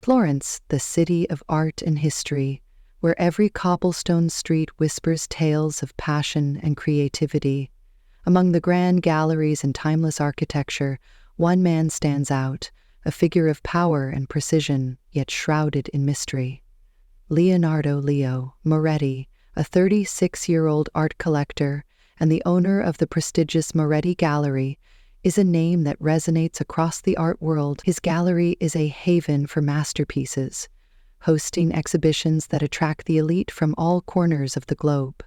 Florence, the city of art and history, where every cobblestone street whispers tales of passion and creativity. Among the grand galleries and timeless architecture, one man stands out, a figure of power and precision, yet shrouded in mystery. Leonardo Leo Moretti, a 36-year-old art collector and the owner of the prestigious Moretti Gallery, is a name that resonates across the art world. His gallery is a haven for masterpieces, hosting exhibitions that attract the elite from all corners of the globe.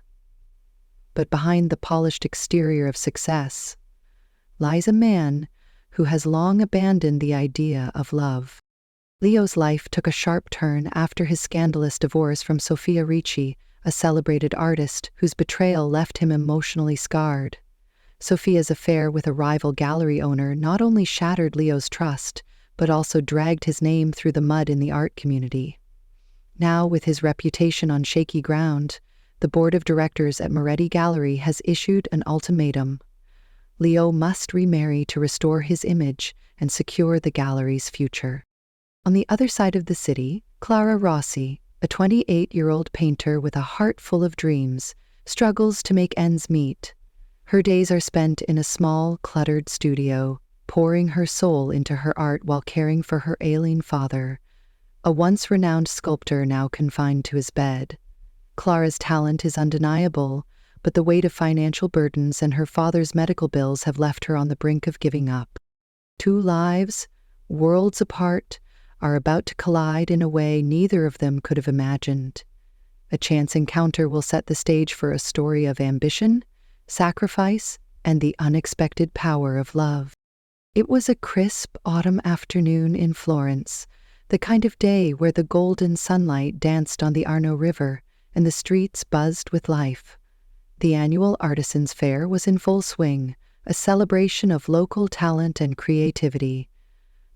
But behind the polished exterior of success lies a man who has long abandoned the idea of love. Leo's life took a sharp turn after his scandalous divorce from Sofia Ricci, a celebrated artist whose betrayal left him emotionally scarred. Sofia's affair with a rival gallery owner not only shattered Leo's trust, but also dragged his name through the mud in the art community. Now, with his reputation on shaky ground, the board of directors at Moretti Gallery has issued an ultimatum. Leo must remarry to restore his image and secure the gallery's future. On the other side of the city, Clara Rossi, a 28-year-old painter with a heart full of dreams, struggles to make ends meet. Her days are spent in a small, cluttered studio, pouring her soul into her art while caring for her ailing father, a once renowned sculptor now confined to his bed. Clara's talent is undeniable, but the weight of financial burdens and her father's medical bills have left her on the brink of giving up. Two lives, worlds apart, are about to collide in a way neither of them could have imagined. A chance encounter will set the stage for a story of ambition, sacrifice, and the unexpected power of love. It was a crisp autumn afternoon in Florence, the kind of day where the golden sunlight danced on the Arno River and the streets buzzed with life. The annual Artisans' Fair was in full swing, a celebration of local talent and creativity.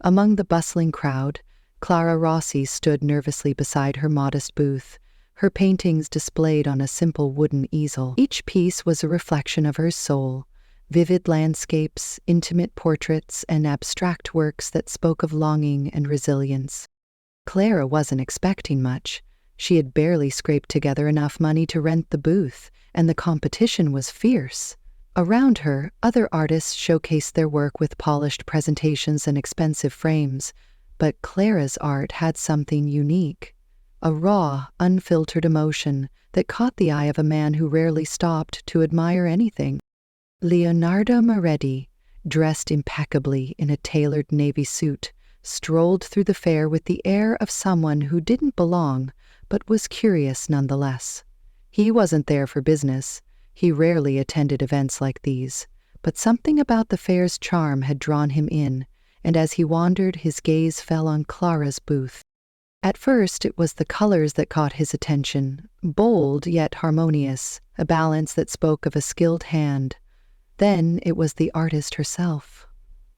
Among the bustling crowd, Clara Rossi stood nervously beside her modest booth, her paintings displayed on a simple wooden easel. Each piece was a reflection of her soul, vivid landscapes, intimate portraits, and abstract works that spoke of longing and resilience. Clara wasn't expecting much. She had barely scraped together enough money to rent the booth, and the competition was fierce. Around her, other artists showcased their work with polished presentations and expensive frames, but Clara's art had something unique, a raw, unfiltered emotion that caught the eye of a man who rarely stopped to admire anything. Leonardo Moretti, dressed impeccably in a tailored navy suit, strolled through the fair with the air of someone who didn't belong, but was curious nonetheless. He wasn't there for business. He rarely attended events like these, but something about the fair's charm had drawn him in, and as he wandered, his gaze fell on Clara's booth. At first, it was the colors that caught his attention, bold yet harmonious, a balance that spoke of a skilled hand. Then it was the artist herself.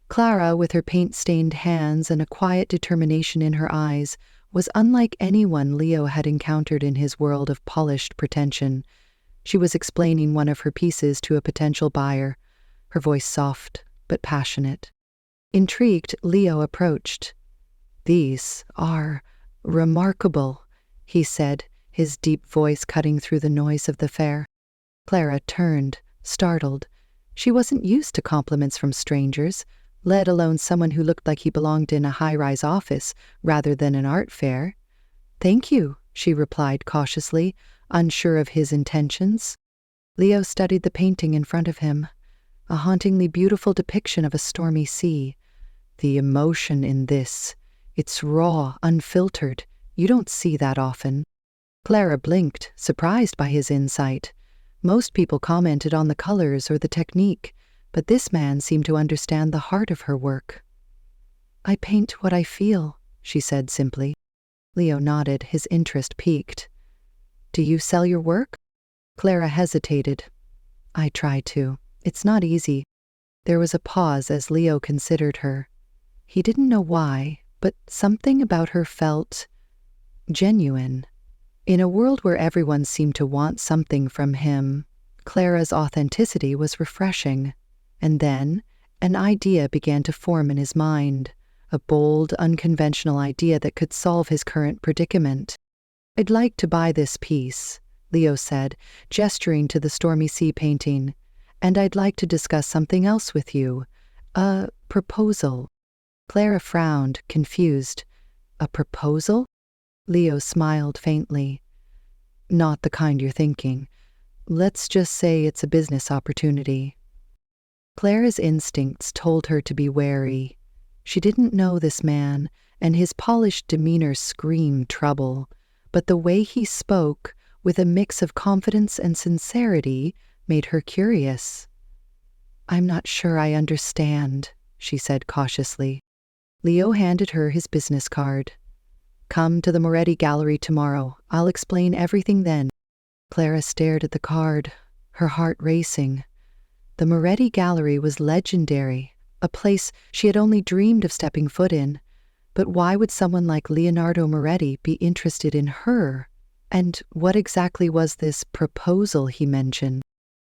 Clara, with her paint-stained hands and a quiet determination in her eyes, was unlike anyone Leo had encountered in his world of polished pretension. She was explaining one of her pieces to a potential buyer, her voice soft but passionate. Intrigued, Leo approached. "These are remarkable," he said, his deep voice cutting through the noise of the fair. Clara turned, startled. She wasn't used to compliments from strangers, let alone someone who looked like he belonged in a high-rise office rather than an art fair. "Thank you," she replied cautiously, unsure of his intentions. Leo studied the painting in front of him, a hauntingly beautiful depiction of a stormy sea. "The emotion in this, it's raw, unfiltered. You don't see that often." Clara blinked, surprised by his insight. Most people commented on the colors or the technique, but this man seemed to understand the heart of her work. "I paint what I feel," she said simply. Leo nodded, his interest piqued. "Do you sell your work?" Clara hesitated. "I try to. It's not easy." There was a pause as Leo considered her. He didn't know why, but something about her felt genuine. In a world where everyone seemed to want something from him, Clara's authenticity was refreshing. And then, an idea began to form in his mind, a bold, unconventional idea that could solve his current predicament. "I'd like to buy this piece," Leo said, gesturing to the stormy sea painting. "And I'd like to discuss something else with you. A proposal." Clara frowned, confused. "A proposal?" Leo smiled faintly. "Not the kind you're thinking. Let's just say it's a business opportunity." Clara's instincts told her to be wary. She didn't know this man, and his polished demeanor screamed trouble, but the way he spoke, with a mix of confidence and sincerity, made her curious. "I'm not sure I understand," she said cautiously. Leo handed her his business card. "Come to the Moretti Gallery tomorrow. I'll explain everything then." Clara stared at the card, her heart racing. The Moretti Gallery was legendary, a place she had only dreamed of stepping foot in. But why would someone like Leonardo Moretti be interested in her? And what exactly was this proposal he mentioned?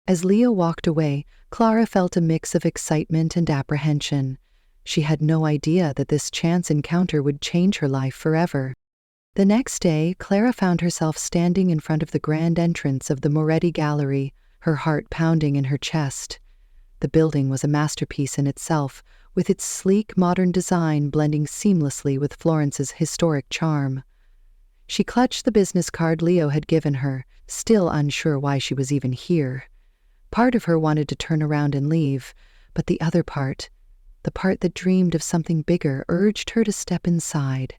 As Leo walked away, Clara felt a mix of excitement and apprehension. She had no idea that this chance encounter would change her life forever. The next day, Clara found herself standing in front of the grand entrance of the Moretti Gallery, her heart pounding in her chest. The building was a masterpiece in itself, with its sleek modern design blending seamlessly with Florence's historic charm. She clutched the business card Leo had given her, still unsure why she was even here. Part of her wanted to turn around and leave, but the other part, the part that dreamed of something bigger, urged her to step inside.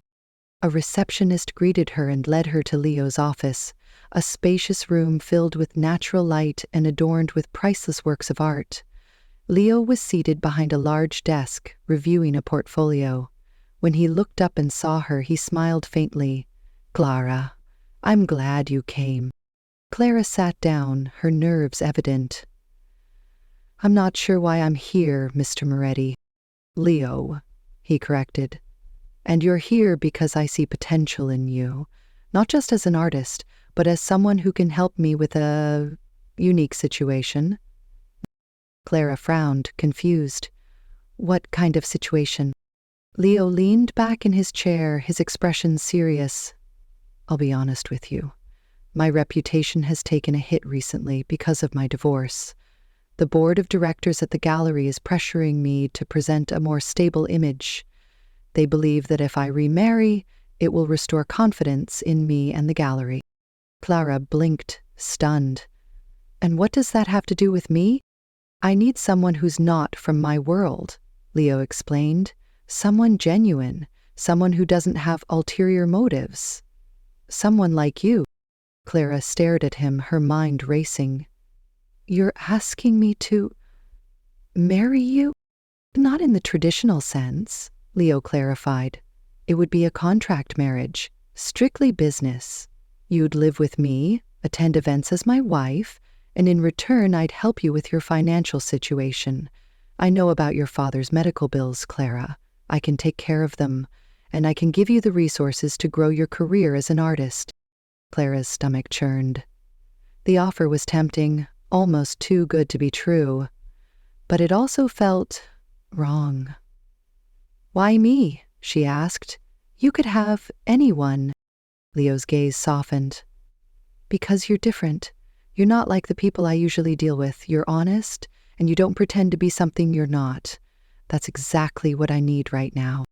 A receptionist greeted her and led her to Leo's office, a spacious room filled with natural light and adorned with priceless works of art. Leo was seated behind a large desk, reviewing a portfolio. When he looked up and saw her, he smiled faintly. "Clara, I'm glad you came." Clara sat down, her nerves evident. "I'm not sure why I'm here, Mr. Moretti." "Leo," he corrected. "And you're here because I see potential in you, not just as an artist, but as someone who can help me with a unique situation." Clara frowned, confused. "What kind of situation?" Leo leaned back in his chair, his expression serious. "I'll be honest with you. My reputation has taken a hit recently because of my divorce. The board of directors at the gallery is pressuring me to present a more stable image. They believe that if I remarry, it will restore confidence in me and the gallery." Clara blinked, stunned. "And what does that have to do with me?" "I need someone who's not from my world," Leo explained. "Someone genuine, someone who doesn't have ulterior motives. Someone like you." Clara stared at him, her mind racing. "You're asking me to marry you?" "Not in the traditional sense," Leo clarified. "It would be a contract marriage, strictly business. You'd live with me, attend events as my wife, and in return I'd help you with your financial situation. I know about your father's medical bills, Clara. I can take care of them, and I can give you the resources to grow your career as an artist." Clara's stomach churned. The offer was tempting, almost too good to be true, but it also felt wrong. "Why me?" she asked. "You could have anyone." Leo's gaze softened. "Because you're different. You're not like the people I usually deal with. You're honest, and you don't pretend to be something you're not. That's exactly what I need right now."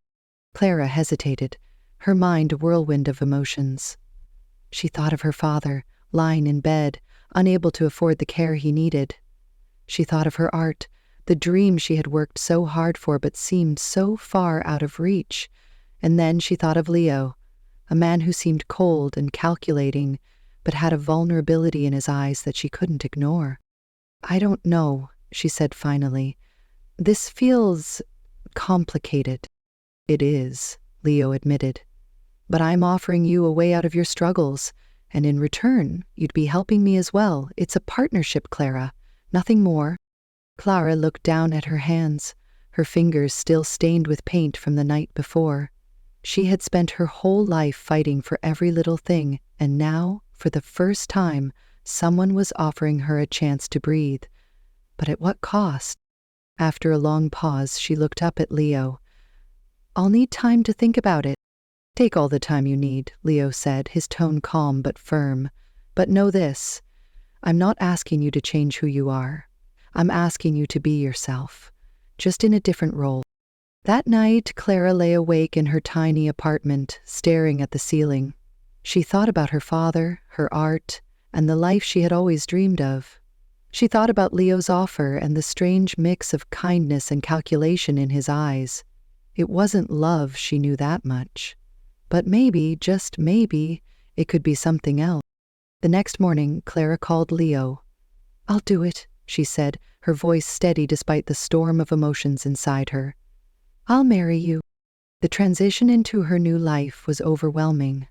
Clara hesitated, her mind a whirlwind of emotions. She thought of her father, lying in bed, unable to afford the care he needed. She thought of her art, the dream she had worked so hard for but seemed so far out of reach. And then she thought of Leo, a man who seemed cold and calculating, but had a vulnerability in his eyes that she couldn't ignore. "I don't know," she said finally. "This feels complicated." "It is," Leo admitted. "But I'm offering you a way out of your struggles, and in return, you'd be helping me as well. It's a partnership, Clara, nothing more." Clara looked down at her hands, her fingers still stained with paint from the night before. She had spent her whole life fighting for every little thing, and now, for the first time, someone was offering her a chance to breathe. But at what cost? After a long pause, she looked up at Leo. I'll need time to think about it. Take all the time you need, Leo said, his tone calm but firm. But know this, I'm not asking you to change who you are. I'm asking you to be yourself, just in a different role. That night, Clara lay awake in her tiny apartment, staring at the ceiling. She thought about her father, her art, and the life she had always dreamed of. She thought about Leo's offer and the strange mix of kindness and calculation in his eyes. It wasn't love, she knew that much. But maybe, just maybe, it could be something else. The next morning, Clara called Leo. "I'll do it," she said, her voice steady despite the storm of emotions inside her. "I'll marry you." The transition into her new life was overwhelming.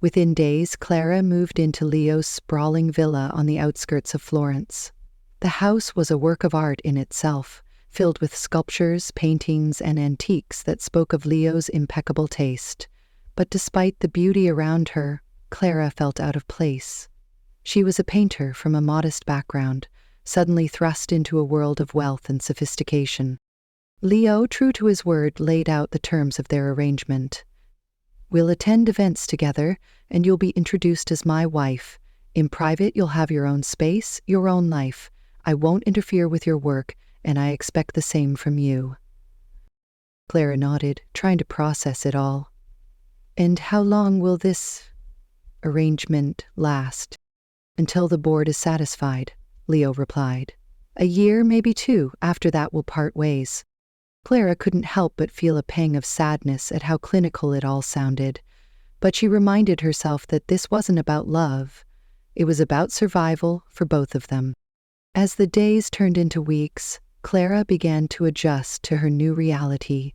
Within days, Clara moved into Leo's sprawling villa on the outskirts of Florence. The house was a work of art in itself, filled with sculptures, paintings, and antiques that spoke of Leo's impeccable taste. But despite the beauty around her, Clara felt out of place. She was a painter from a modest background, suddenly thrust into a world of wealth and sophistication. Leo, true to his word, laid out the terms of their arrangement. "We'll attend events together, and you'll be introduced as my wife. In private, you'll have your own space, your own life. I won't interfere with your work, and I expect the same from you." Clara nodded, trying to process it all. "And how long will this arrangement last?" "Until the board is satisfied," Leo replied. "A year, maybe 2, after that we'll part ways." Clara couldn't help but feel a pang of sadness at how clinical it all sounded, but she reminded herself that this wasn't about love. It was about survival for both of them. As the days turned into weeks, Clara began to adjust to her new reality.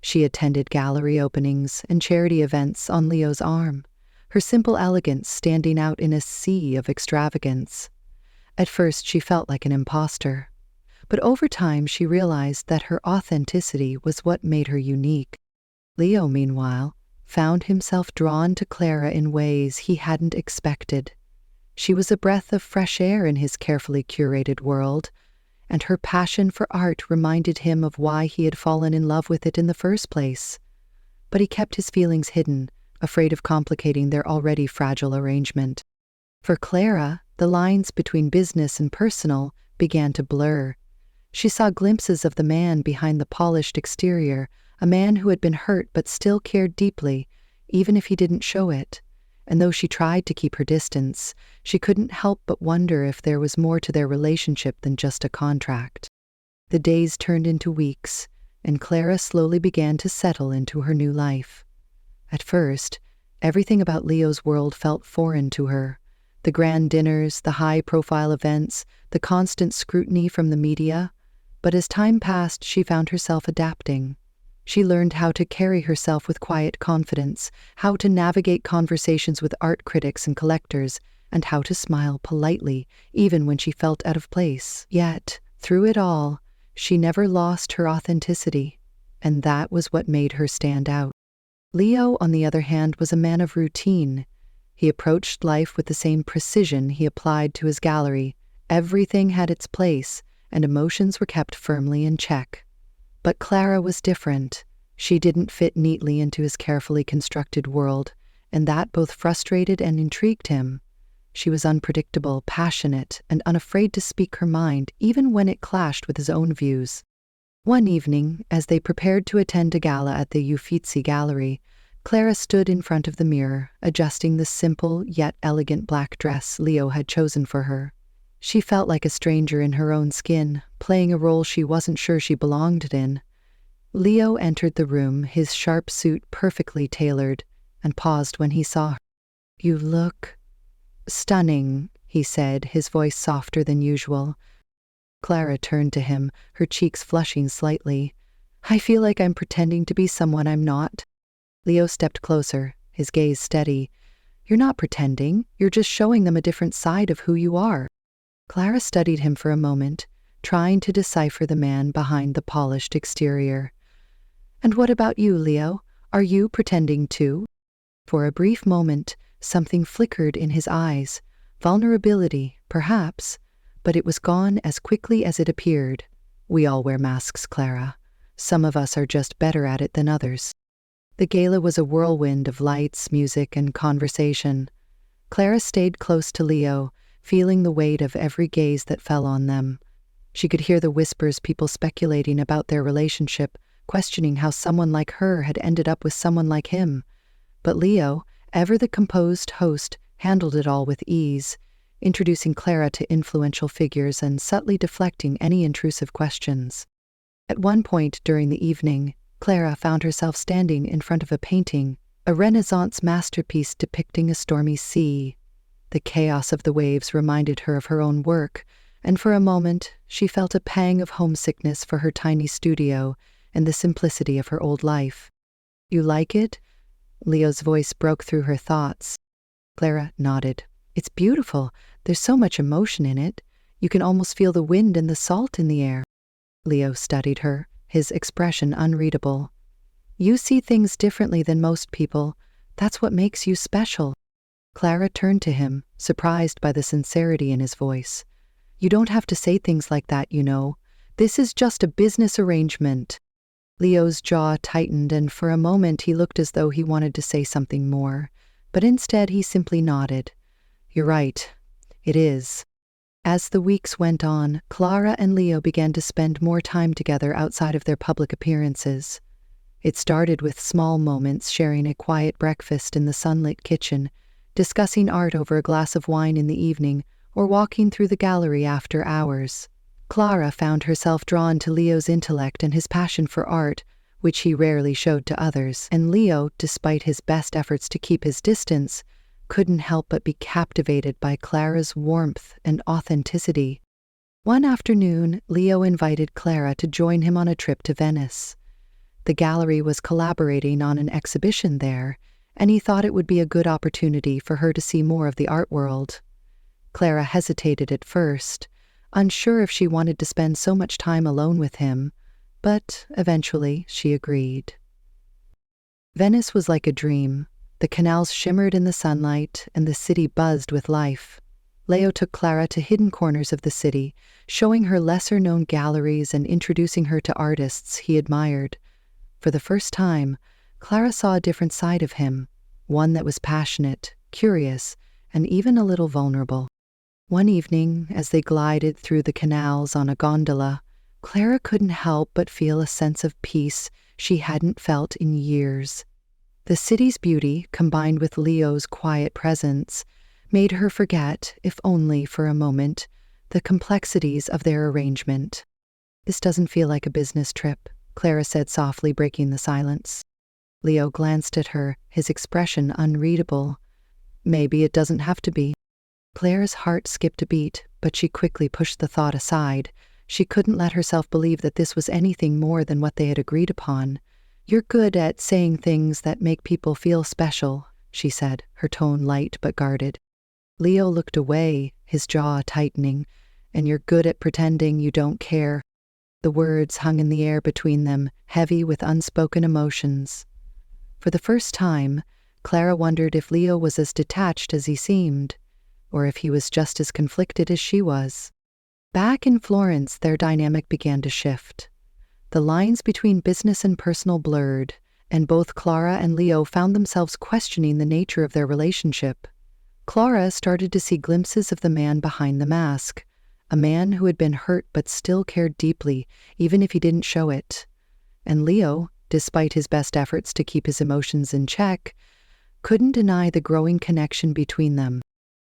She attended gallery openings and charity events on Leo's arm, her simple elegance standing out in a sea of extravagance. At first, she felt like an imposter, but over time she realized that her authenticity was what made her unique. Leo, meanwhile, found himself drawn to Clara in ways he hadn't expected. She was a breath of fresh air in his carefully curated world, and her passion for art reminded him of why he had fallen in love with it in the first place. But he kept his feelings hidden, afraid of complicating their already fragile arrangement. For Clara, the lines between business and personal began to blur. She saw glimpses of the man behind the polished exterior, a man who had been hurt but still cared deeply, even if he didn't show it. And though she tried to keep her distance, she couldn't help but wonder if there was more to their relationship than just a contract. The days turned into weeks, and Clara slowly began to settle into her new life. At first, everything about Leo's world felt foreign to her. The grand dinners, the high-profile events, the constant scrutiny from the media. But as time passed, she found herself adapting. She learned how to carry herself with quiet confidence, how to navigate conversations with art critics and collectors, and how to smile politely, even when she felt out of place. Yet, through it all, she never lost her authenticity, and that was what made her stand out. Leo, on the other hand, was a man of routine. He approached life with the same precision he applied to his gallery. Everything had its place, and emotions were kept firmly in check. But Clara was different. She didn't fit neatly into his carefully constructed world, and that both frustrated and intrigued him. She was unpredictable, passionate, and unafraid to speak her mind, even when it clashed with his own views. One evening, as they prepared to attend a gala at the Uffizi Gallery, Clara stood in front of the mirror, adjusting the simple yet elegant black dress Leo had chosen for her. She felt like a stranger in her own skin, playing a role she wasn't sure she belonged in. Leo entered the room, his sharp suit perfectly tailored, and paused when he saw her. "You look stunning," he said, his voice softer than usual. Clara turned to him, her cheeks flushing slightly. "I feel like I'm pretending to be someone I'm not." Leo stepped closer, his gaze steady. "You're not pretending, you're just showing them a different side of who you are." Clara studied him for a moment, trying to decipher the man behind the polished exterior. "And what about you, Leo? Are you pretending too?" For a brief moment, something flickered in his eyes. Vulnerability, perhaps, but it was gone as quickly as it appeared. "We all wear masks, Clara. Some of us are just better at it than others. The gala was a whirlwind of lights, music, and conversation. Clara stayed close to Leo, feeling the weight of every gaze that fell on them. She could hear the whispers, people speculating about their relationship, questioning how someone like her had ended up with someone like him. But Leo, ever the composed host, handled it all with ease, introducing Clara to influential figures and subtly deflecting any intrusive questions. At one point during the evening, Clara found herself standing in front of a painting, a Renaissance masterpiece depicting a stormy sea. The chaos of the waves reminded her of her own work, and for a moment she felt a pang of homesickness for her tiny studio and the simplicity of her old life. "You like it?" Leo's voice broke through her thoughts. Clara nodded. "It's beautiful. There's so much emotion in it. You can almost feel the wind and the salt in the air." Leo studied her, his expression unreadable. "You see things differently than most people. That's what makes you special." Clara turned to him, surprised by the sincerity in his voice. "You don't have to say things like that, you know. This is just a business arrangement." Leo's jaw tightened, and for a moment he looked as though he wanted to say something more, but instead he simply nodded. "You're right. It is." As the weeks went on, Clara and Leo began to spend more time together outside of their public appearances. It started with small moments, sharing a quiet breakfast in the sunlit kitchen, discussing art over a glass of wine in the evening, or walking through the gallery after hours. Clara found herself drawn to Leo's intellect and his passion for art, which he rarely showed to others, and Leo, despite his best efforts to keep his distance, couldn't help but be captivated by Clara's warmth and authenticity. One afternoon, Leo invited Clara to join him on a trip to Venice. The gallery was collaborating on an exhibition there, and he thought it would be a good opportunity for her to see more of the art world. Clara hesitated at first, unsure if she wanted to spend so much time alone with him, but eventually she agreed. Venice was like a dream. The canals shimmered in the sunlight, and the city buzzed with life. Leo took Clara to hidden corners of the city, showing her lesser-known galleries and introducing her to artists he admired. For the first time, Clara saw a different side of him, one that was passionate, curious, and even a little vulnerable. One evening, as they glided through the canals on a gondola, Clara couldn't help but feel a sense of peace she hadn't felt in years. The city's beauty, combined with Leo's quiet presence, made her forget, if only for a moment, the complexities of their arrangement. "This doesn't feel like a business trip," Clara said softly, breaking the silence. Leo glanced at her, his expression unreadable. "Maybe it doesn't have to be." Clara's heart skipped a beat, but she quickly pushed the thought aside. She couldn't let herself believe that this was anything more than what they had agreed upon. "You're good at saying things that make people feel special," she said, her tone light but guarded. Leo looked away, his jaw tightening. "And you're good at pretending you don't care." The words hung in the air between them, heavy with unspoken emotions. For the first time, Clara wondered if Leo was as detached as he seemed, or if he was just as conflicted as she was. Back in Florence, their dynamic began to shift. The lines between business and personal blurred, and both Clara and Leo found themselves questioning the nature of their relationship. Clara started to see glimpses of the man behind the mask, a man who had been hurt but still cared deeply, even if he didn't show it. And Leo, despite his best efforts to keep his emotions in check, couldn't deny the growing connection between them.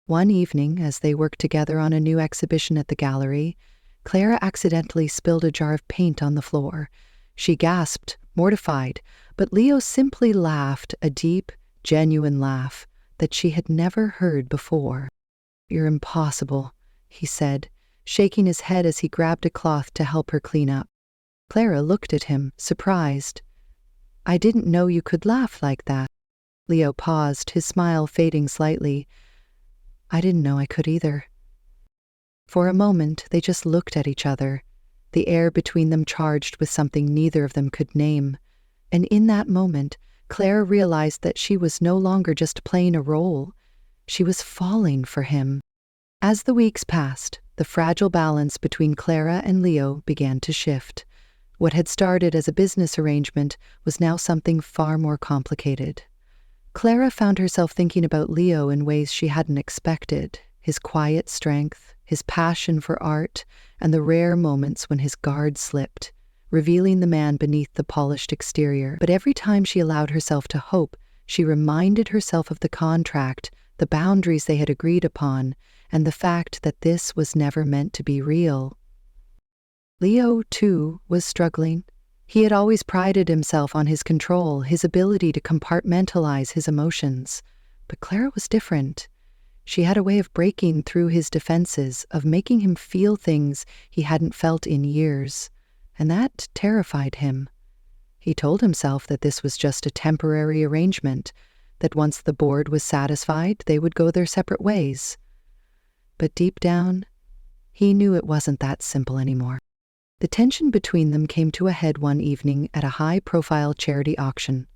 One evening, as they worked together on a new exhibition at the gallery, Clara accidentally spilled a jar of paint on the floor. She gasped, mortified, but Leo simply laughed, a deep, genuine laugh that she had never heard before. "You're impossible," he said, shaking his head as he grabbed a cloth to help her clean up. Clara looked at him, surprised. "I didn't know you could laugh like that." Leo paused, his smile fading slightly. "I didn't know I could either." For a moment, they just looked at each other, the air between them charged with something neither of them could name. And in that moment, Clara realized that she was no longer just playing a role. She was falling for him. As the weeks passed, the fragile balance between Clara and Leo began to shift. What had started as a business arrangement was now something far more complicated. Clara found herself thinking about Leo in ways she hadn't expected, his quiet strength, his passion for art, and the rare moments when his guard slipped, revealing the man beneath the polished exterior. But every time she allowed herself to hope, she reminded herself of the contract, the boundaries they had agreed upon, and the fact that this was never meant to be real. Leo, too, was struggling. He had always prided himself on his control, his ability to compartmentalize his emotions. But Clara was different. She had a way of breaking through his defenses, of making him feel things he hadn't felt in years, and that terrified him. He told himself that this was just a temporary arrangement, that once the board was satisfied, they would go their separate ways. But deep down, he knew it wasn't that simple anymore. The tension between them came to a head one evening at a high-profile charity auction.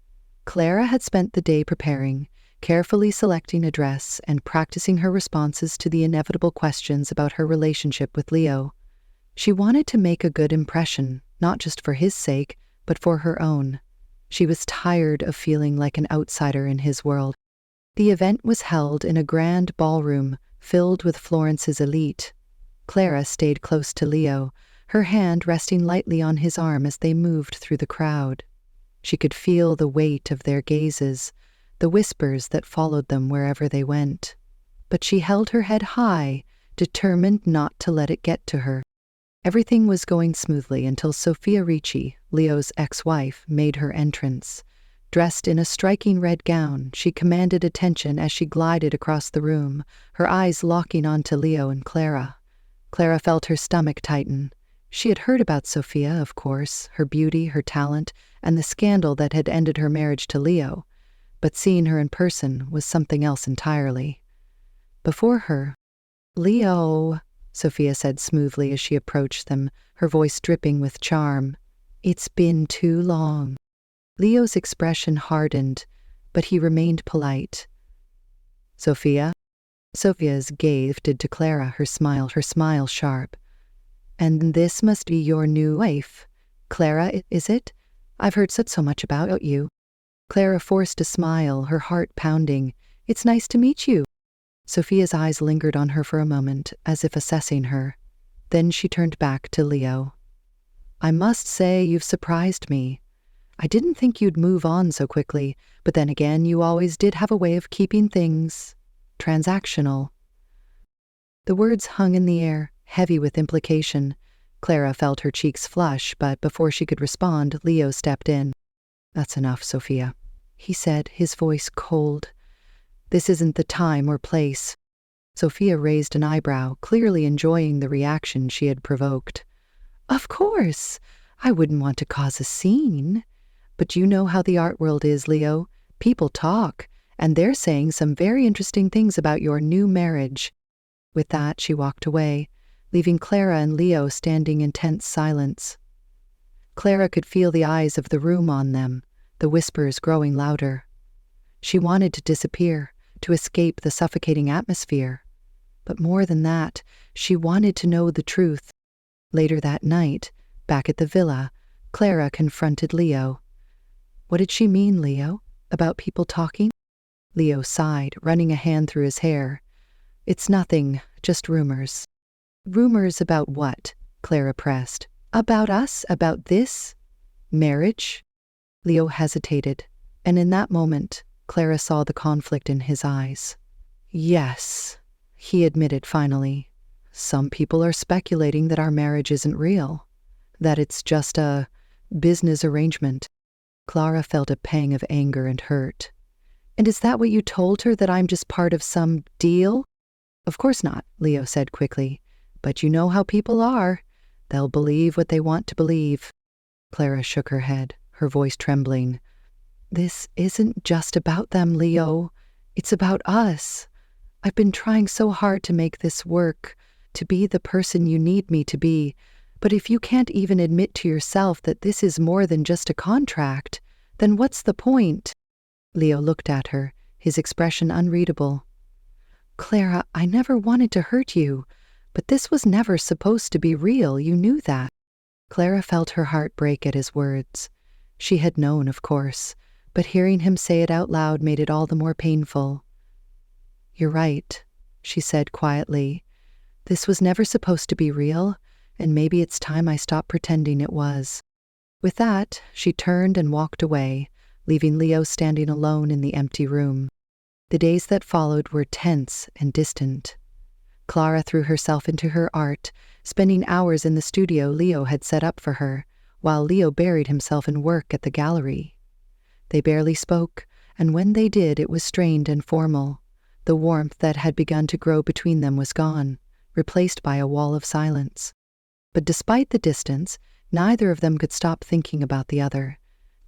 Clara had spent the day preparing, carefully selecting a dress and practicing her responses to the inevitable questions about her relationship with Leo. She wanted to make a good impression, not just for his sake, but for her own. She was tired of feeling like an outsider in his world. The event was held in a grand ballroom filled with Florence's elite. Clara stayed close to Leo, her hand resting lightly on his arm as they moved through the crowd. She could feel the weight of their gazes, the whispers that followed them wherever they went. But she held her head high, determined not to let it get to her. Everything was going smoothly until Sofia Ricci, Leo's ex-wife, made her entrance. Dressed in a striking red gown, she commanded attention as she glided across the room, her eyes locking onto Leo and Clara. Clara felt her stomach tighten. She had heard about Sofia, of course, her beauty, her talent, and the scandal that had ended her marriage to Leo. But seeing her in person was something else entirely. Before her, "Leo," Sofia said smoothly as she approached them, her voice dripping with charm. "It's been too long." Leo's expression hardened, but he remained polite. "Sofia?" Sofia's gaze shifted to Clara, her smile sharp. "And this must be your new wife. Clara, is it? I've heard so much about you." Clara forced a smile, her heart pounding. "It's nice to meet you." Sofia's eyes lingered on her for a moment, as if assessing her. Then she turned back to Leo. "I must say you've surprised me. I didn't think you'd move on so quickly, but then again, you always did have a way of keeping things transactional." The words hung in the air, heavy with implication. Clara felt her cheeks flush, but before she could respond, Leo stepped in. "That's enough, Sofia," he said, his voice cold. "This isn't the time or place." Sofia raised an eyebrow, clearly enjoying the reaction she had provoked. "Of course, I wouldn't want to cause a scene. But you know how the art world is, Leo. People talk, and they're saying some very interesting things about your new marriage." With that, she walked away, leaving Clara and Leo standing in tense silence. Clara could feel the eyes of the room on them, the whispers growing louder. She wanted to disappear, to escape the suffocating atmosphere. But more than that, she wanted to know the truth. Later that night, back at the villa, Clara confronted Leo. "What did she mean, Leo? About people talking?" Leo sighed, running a hand through his hair. "It's nothing, just rumors." "Rumors about what?" Clara pressed. "About us? About this? Marriage?" Leo hesitated, and in that moment, Clara saw the conflict in his eyes. "Yes," he admitted finally. "Some people are speculating that our marriage isn't real, that it's just a business arrangement." Clara felt a pang of anger and hurt. "And is that what you told her, that I'm just part of some deal?" "Of course not," Leo said quickly. "But you know how people are. They'll believe what they want to believe." Clara shook her head, her voice trembling. "This isn't just about them, Leo. It's about us. I've been trying so hard to make this work, to be the person you need me to be. But if you can't even admit to yourself that this is more than just a contract, then what's the point?" Leo looked at her, his expression unreadable. "Clara, I never wanted to hurt you, but this was never supposed to be real. You knew that." Clara felt her heart break at his words. She had known, of course, but hearing him say it out loud made it all the more painful. "You're right," she said quietly. "This was never supposed to be real, and maybe it's time I stopped pretending it was." With that, she turned and walked away, leaving Leo standing alone in the empty room. The days that followed were tense and distant. Clara threw herself into her art, spending hours in the studio Leo had set up for her, while Leo buried himself in work at the gallery. They barely spoke, and when they did, it was strained and formal. The warmth that had begun to grow between them was gone, replaced by a wall of silence. But despite the distance, neither of them could stop thinking about the other.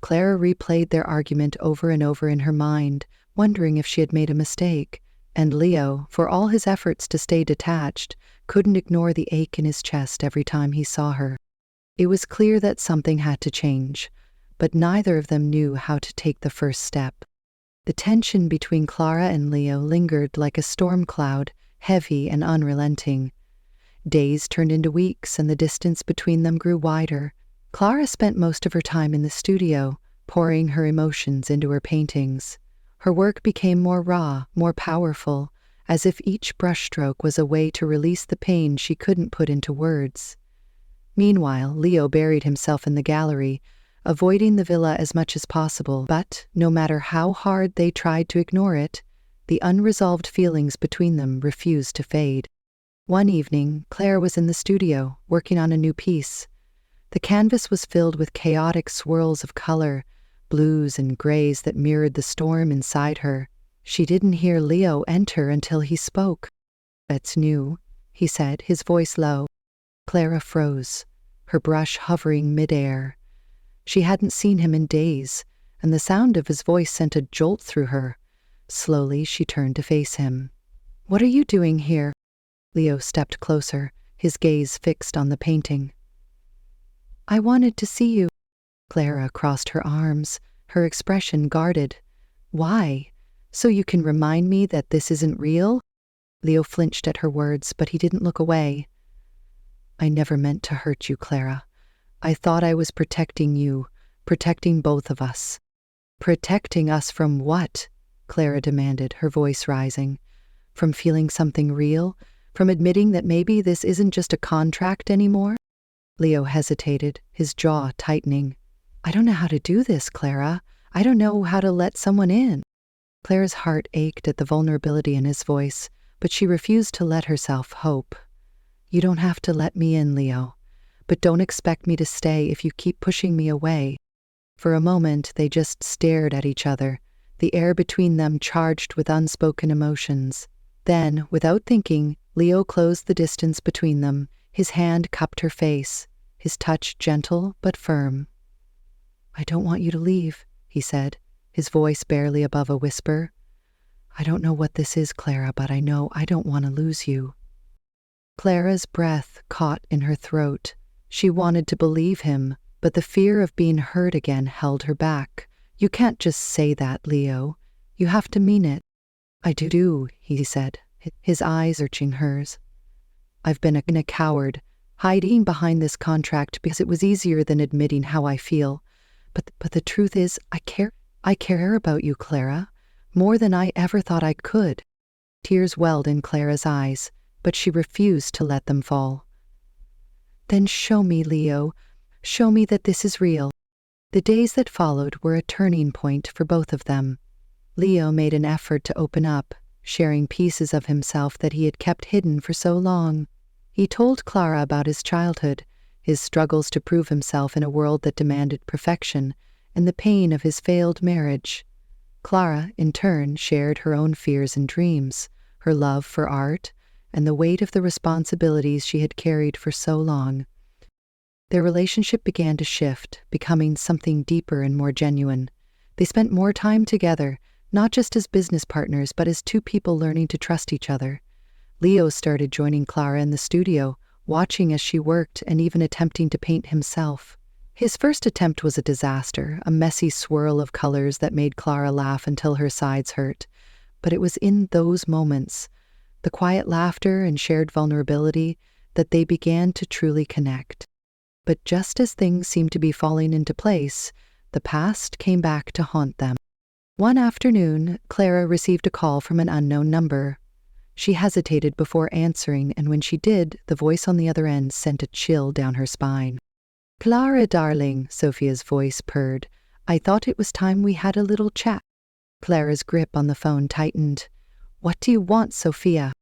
Clara replayed their argument over and over in her mind, wondering if she had made a mistake, and Leo, for all his efforts to stay detached, couldn't ignore the ache in his chest every time he saw her. It was clear that something had to change, but neither of them knew how to take the first step. The tension between Clara and Leo lingered like a storm cloud, heavy and unrelenting. Days turned into weeks, and the distance between them grew wider. Clara spent most of her time in the studio, pouring her emotions into her paintings. Her work became more raw, more powerful, as if each brushstroke was a way to release the pain she couldn't put into words. Meanwhile, Leo buried himself in the gallery, avoiding the villa as much as possible, but no matter how hard they tried to ignore it, the unresolved feelings between them refused to fade. One evening, Claire was in the studio, working on a new piece. The canvas was filled with chaotic swirls of color, blues and grays that mirrored the storm inside her. She didn't hear Leo enter until he spoke. "It's new," he said, his voice low. Clara froze, her brush hovering midair. She hadn't seen him in days, and the sound of his voice sent a jolt through her. Slowly, she turned to face him. "What are you doing here?" Leo stepped closer, his gaze fixed on the painting. "I wanted to see you." Clara crossed her arms, her expression guarded. "Why? So you can remind me that this isn't real?" Leo flinched at her words, but he didn't look away. "I never meant to hurt you, Clara. I thought I was protecting you, protecting both of us." "Protecting us from what?" Clara demanded, her voice rising. "From feeling something real? From admitting that maybe this isn't just a contract anymore?" Leo hesitated, his jaw tightening. "I don't know how to do this, Clara. I don't know how to let someone in." Clara's heart ached at the vulnerability in his voice, but she refused to let herself hope. "You don't have to let me in, Leo. But don't expect me to stay if you keep pushing me away." For a moment, they just stared at each other, the air between them charged with unspoken emotions. Then, without thinking, Leo closed the distance between them. His hand cupped her face, his touch gentle but firm. "I don't want you to leave," he said, his voice barely above a whisper. "I don't know what this is, Clara, but I know I don't want to lose you." Clara's breath caught in her throat. She wanted to believe him, but the fear of being hurt again held her back. "You can't just say that, Leo. You have to mean it." "I do," he said, his eyes searching hers. "I've been a coward, hiding behind this contract because it was easier than admitting how I feel. But the truth is, I care about you, Clara, more than I ever thought I could." Tears welled in Clara's eyes, but she refused to let them fall. "Then show me, Leo. Show me that this is real." The days that followed were a turning point for both of them. Leo made an effort to open up, sharing pieces of himself that he had kept hidden for so long. He told Clara about his childhood, his struggles to prove himself in a world that demanded perfection, and the pain of his failed marriage. Clara, in turn, shared her own fears and dreams, her love for art, and the weight of the responsibilities she had carried for so long. Their relationship began to shift, becoming something deeper and more genuine. They spent more time together, not just as business partners, but as two people learning to trust each other. Leo started joining Clara in the studio, watching as she worked and even attempting to paint himself. His first attempt was a disaster, a messy swirl of colors that made Clara laugh until her sides hurt. But it was in those moments, the quiet laughter and shared vulnerability, that they began to truly connect. But just as things seemed to be falling into place, the past came back to haunt them. One afternoon, Clara received a call from an unknown number. She hesitated before answering, and when she did, the voice on the other end sent a chill down her spine. "Clara, darling," Sophia's voice purred. "I thought it was time we had a little chat." Clara's grip on the phone tightened. "What do you want, Sophia?"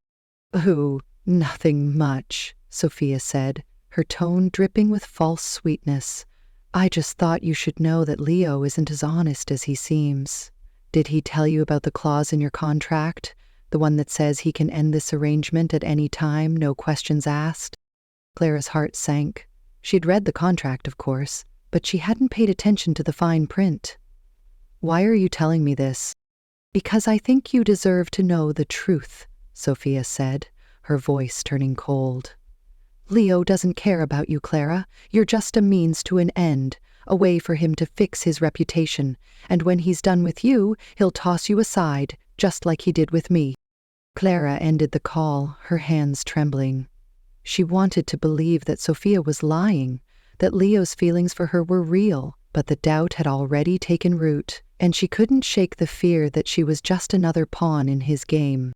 "Oh, nothing much," Sophia said, her tone dripping with false sweetness. "I just thought you should know that Leo isn't as honest as he seems. Did he tell you about the clause in your contract? The one that says he can end this arrangement at any time, no questions asked?" Clara's heart sank. She'd read the contract, of course, but she hadn't paid attention to the fine print. "Why are you telling me this?" "Because I think you deserve to know the truth," Sophia said, her voice turning cold. "Leo doesn't care about you, Clara. You're just a means to an end, a way for him to fix his reputation, and when he's done with you, he'll toss you aside, just like he did with me." Clara ended the call, her hands trembling. She wanted to believe that Sophia was lying, that Leo's feelings for her were real, but the doubt had already taken root, and she couldn't shake the fear that she was just another pawn in his game.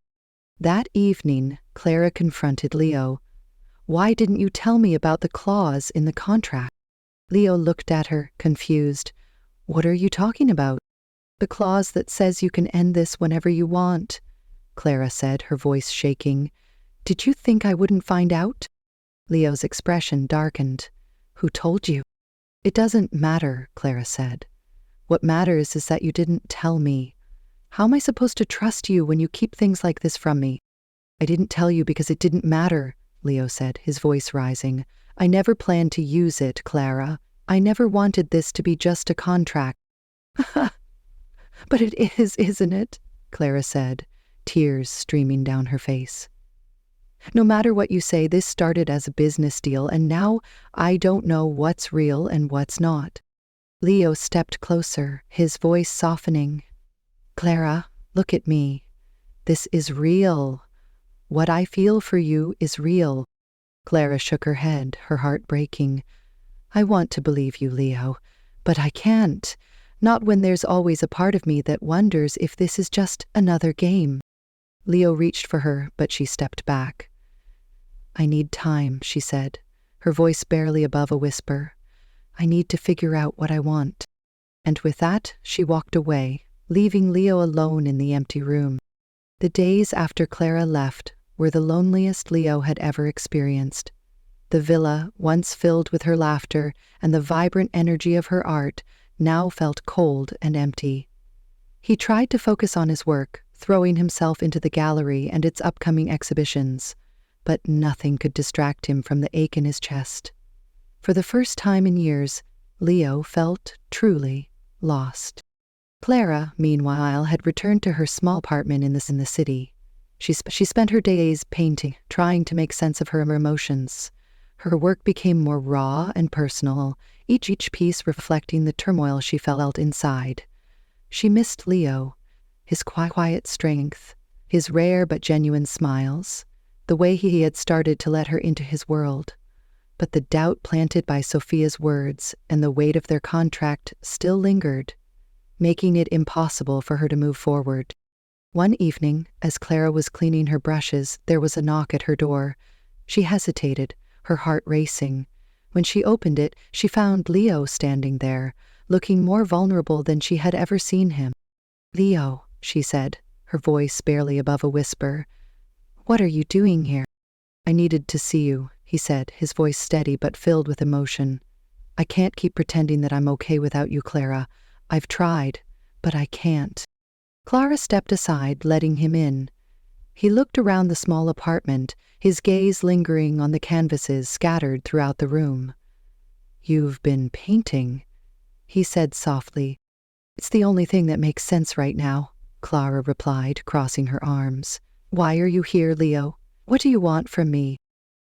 That evening, Clara confronted Leo. "Why didn't you tell me about the clause in the contract?" Leo looked at her, confused. "What are you talking about?" "The clause that says you can end this whenever you want," Clara said, her voice shaking. "Did you think I wouldn't find out?" Leo's expression darkened. "Who told you?" "It doesn't matter," Clara said. "What matters is that you didn't tell me. How am I supposed to trust you when you keep things like this from me?" "I didn't tell you because it didn't matter," Leo said, his voice rising. "I never planned to use it, Clara. I never wanted this to be just a contract." "But it is, isn't it?" Clara said, tears streaming down her face. "No matter what you say, this started as a business deal, and now I don't know what's real and what's not." Leo stepped closer, his voice softening. "Clara, look at me. This is real. What I feel for you is real." Clara shook her head, her heart breaking. "I want to believe you, Leo, but I can't. Not when there's always a part of me that wonders if this is just another game." Leo reached for her, but she stepped back. "I need time," she said, her voice barely above a whisper. "I need to figure out what I want." And with that, she walked away, leaving Leo alone in the empty room. The days after Clara left were the loneliest Leo had ever experienced. The villa, once filled with her laughter and the vibrant energy of her art, now felt cold and empty. He tried to focus on his work, throwing himself into the gallery and its upcoming exhibitions, but nothing could distract him from the ache in his chest. For the first time in years, Leo felt truly lost. Clara, meanwhile, had returned to her small apartment in the city. She spent her days painting, trying to make sense of her emotions. Her work became more raw and personal, each piece reflecting the turmoil she felt inside. She missed Leo, his quiet strength, his rare but genuine smiles, the way he had started to let her into his world. But the doubt planted by Sophia's words and the weight of their contract still lingered, making it impossible for her to move forward. One evening, as Clara was cleaning her brushes, there was a knock at her door. She hesitated, her heart racing. When she opened it, she found Leo standing there, looking more vulnerable than she had ever seen him. "Leo," she said, her voice barely above a whisper, "what are you doing here?" "I needed to see you," he said, his voice steady but filled with emotion. "I can't keep pretending that I'm okay without you, Clara. I've tried, but I can't." Clara stepped aside, letting him in. He looked around the small apartment, his gaze lingering on the canvases scattered throughout the room. "You've been painting," he said softly. "It's the only thing that makes sense right now," Clara replied, crossing her arms. "Why are you here, Leo? What do you want from me?"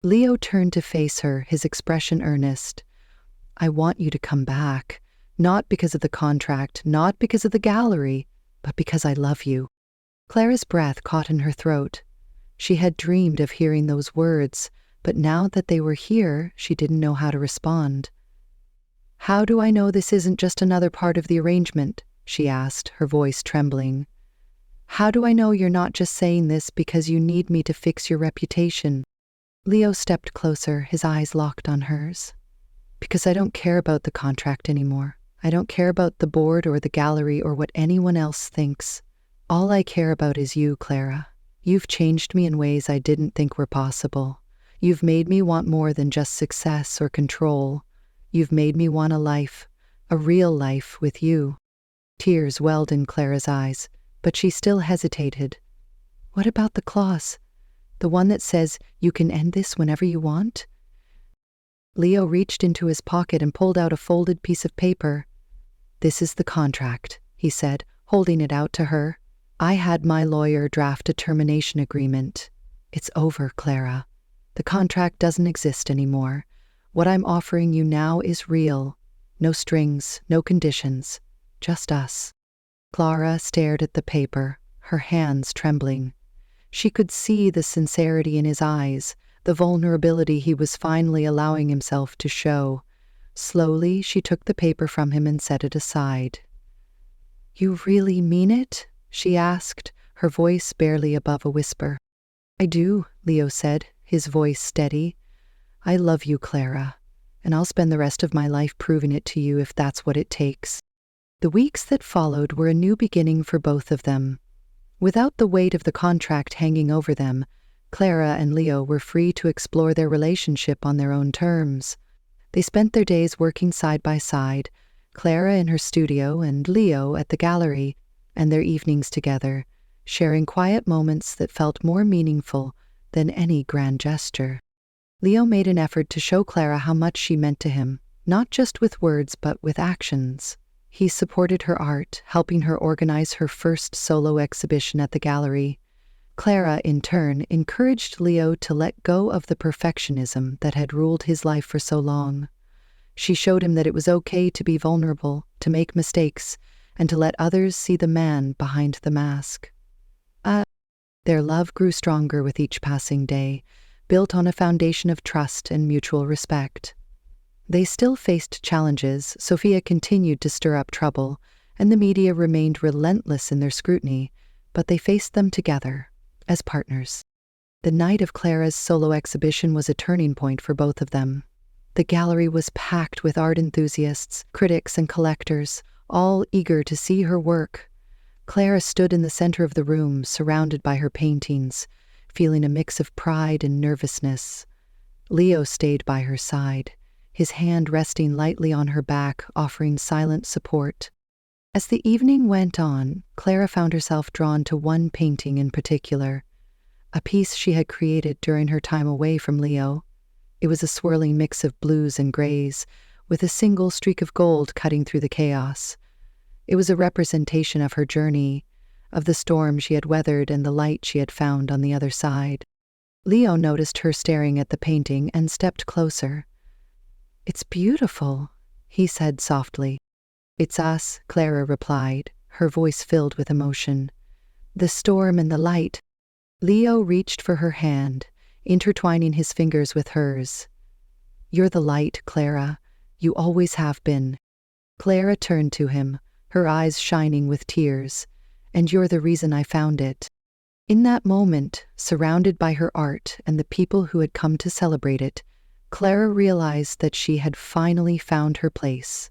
Leo turned to face her, his expression earnest. "I want you to come back, not because of the contract, not because of the gallery, but because I love you." Clara's breath caught in her throat. She had dreamed of hearing those words, but now that they were here, she didn't know how to respond. "How do I know this isn't just another part of the arrangement?" she asked, her voice trembling. "How do I know you're not just saying this because you need me to fix your reputation?" Leo stepped closer, his eyes locked on hers. "Because I don't care about the contract anymore. I don't care about the board or the gallery or what anyone else thinks. All I care about is you, Clara. You've changed me in ways I didn't think were possible. You've made me want more than just success or control. You've made me want a life, a real life with you." Tears welled in Clara's eyes, but she still hesitated. "What about the clause? The one that says you can end this whenever you want?" Leo reached into his pocket and pulled out a folded piece of paper. "This is the contract," he said, holding it out to her. "I had my lawyer draft a termination agreement. It's over, Clara. The contract doesn't exist anymore. What I'm offering you now is real. No strings, no conditions. Just us." Clara stared at the paper, her hands trembling. She could see the sincerity in his eyes, the vulnerability he was finally allowing himself to show. Slowly, she took the paper from him and set it aside. "You really mean it?" she asked, her voice barely above a whisper. "I do," Leo said, his voice steady. "I love you, Clara, and I'll spend the rest of my life proving it to you if that's what it takes." The weeks that followed were a new beginning for both of them. Without the weight of the contract hanging over them, Clara and Leo were free to explore their relationship on their own terms. They spent their days working side by side, Clara in her studio and Leo at the gallery, and their evenings together, sharing quiet moments that felt more meaningful than any grand gesture. Leo made an effort to show Clara how much she meant to him, not just with words but with actions. He supported her art, helping her organize her first solo exhibition at the gallery. Clara, in turn, encouraged Leo to let go of the perfectionism that had ruled his life for so long. She showed him that it was okay to be vulnerable, to make mistakes, and to let others see the man behind the mask. Their love grew stronger with each passing day, built on a foundation of trust and mutual respect. They still faced challenges. Sophia continued to stir up trouble, and the media remained relentless in their scrutiny, but they faced them together, as partners. The night of Clara's solo exhibition was a turning point for both of them. The gallery was packed with art enthusiasts, critics, and collectors, all eager to see her work. Clara stood in the center of the room, surrounded by her paintings, feeling a mix of pride and nervousness. Leo stayed by her side, his hand resting lightly on her back, offering silent support. As the evening went on, Clara found herself drawn to one painting in particular, a piece she had created during her time away from Leo. It was a swirling mix of blues and grays, with a single streak of gold cutting through the chaos. It was a representation of her journey, of the storm she had weathered and the light she had found on the other side. Leo noticed her staring at the painting and stepped closer. "It's beautiful," he said softly. "It's us," Clara replied, her voice filled with emotion. "The storm and the light." Leo reached for her hand, intertwining his fingers with hers. "You're the light, Clara. You always have been." Clara turned to him, her eyes shining with tears. "And you're the reason I found it." In that moment, surrounded by her art and the people who had come to celebrate it, Clara realized that she had finally found her place,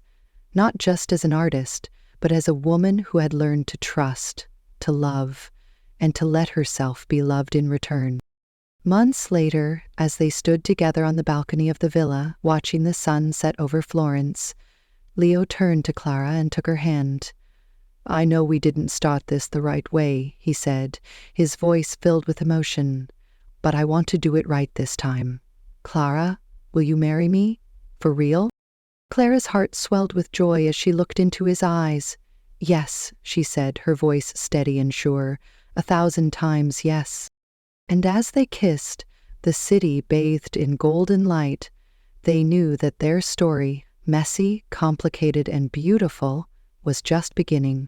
not just as an artist, but as a woman who had learned to trust, to love, and to let herself be loved in return. Months later, as they stood together on the balcony of the villa, watching the sun set over Florence, Leo turned to Clara and took her hand. "I know we didn't start this the right way," he said, his voice filled with emotion, "but I want to do it right this time. Clara, will you marry me? For real?" Clara's heart swelled with joy as she looked into his eyes. "Yes," she said, her voice steady and sure, 1,000 times yes. And as they kissed, the city bathed in golden light, they knew that their story, messy, complicated, and beautiful, was just beginning.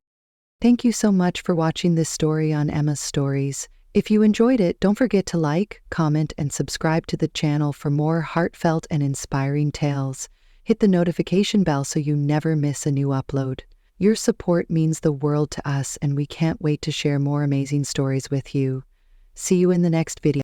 Thank you so much for watching this story on Emma's Stories. If you enjoyed it, don't forget to like, comment, and subscribe to the channel for more heartfelt and inspiring tales. Hit the notification bell so you never miss a new upload. Your support means the world to us, and we can't wait to share more amazing stories with you. See you in the next video.